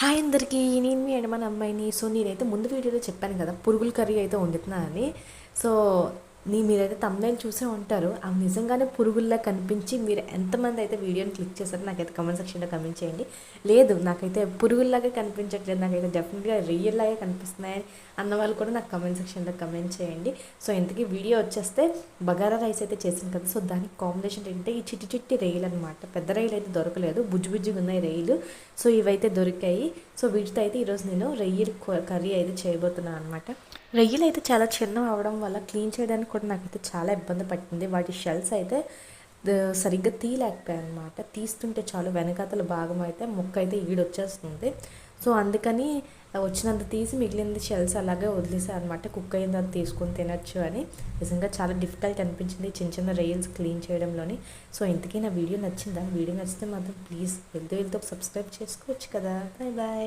Hi అందరికీ, నేను మీ ఎడమన అమ్మాయిని. సో నేనైతే ముందు వీడియోలో చెప్పాను కదా పురుగుల కర్రీ అయితే వండుతున్నా అని. సో మీరైతే తమ్నైల్ చూసే ఉంటారు. అవి నిజంగానే పురుగుల్లా కనిపించి మీరు ఎంతమంది అయితే వీడియోని క్లిక్ చేశారో నాకైతే కమెంట్ సెక్షన్లో కమెంట్ చేయండి. లేదు నాకైతే పురుగుల్లాగా కనిపించట్లేదు, నాకైతే డెఫినెట్గా రియల్ లాగే కనిపిస్తున్నాయి అన్న వాళ్ళు కూడా నాకు కమెంట్ సెక్షన్లో కమెంట్ చేయండి. సో ఇంతకీ వీడియో వచ్చేస్తే బగారా రైస్ అయితే చేసింది కదా. సో దానికి కాంబినేషన్ ఏంటంటే ఈ చిట్టి చిట్టి రైలు అనమాట. పెద్ద రైలు అయితే దొరకలేదు, బుజ్జి బుజ్జిగా ఉన్నాయి రైలు. సో ఇవైతే దొరికాయి. సో వీటితో అయితే ఈరోజు నేను రొయ్యలు కర్రీ అయితే చేయబోతున్నాను అనమాట. రొయ్యలు అయితే చాలా చిన్నవి అవడం వల్ల క్లీన్ చేయడానికి కూడా నాకైతే చాలా ఇబ్బంది పట్టింది. వాటి షెల్స్ అయితే సరిగ్గా తీయలేకపోయాయి అనమాట. తీస్తుంటే చాలు వెనకాతల భాగం అయితే ముక్క అయితే ఈడొచ్చేస్తుంది. సో అందుకని వచ్చినంత తీసి మిగిలింది షెల్స్ అలాగే వదిలేసాను అనమాట. కుక్ అయిన తర్వాత తీసుకొని తినచ్చు అని. నిజంగా చాలా డిఫికల్ట్ అనిపించింది చిన్న చిన్న రొయ్యల్స్ క్లీన్ చేయడంలోని. సో ఇంతకీ నా వీడియో నచ్చిందా? వీడియో నచ్చితే మాత్రం ప్లీజ్ వెళ్తూ ఒక సబ్స్క్రైబ్ చేసుకోవచ్చు కదా. Bye bye.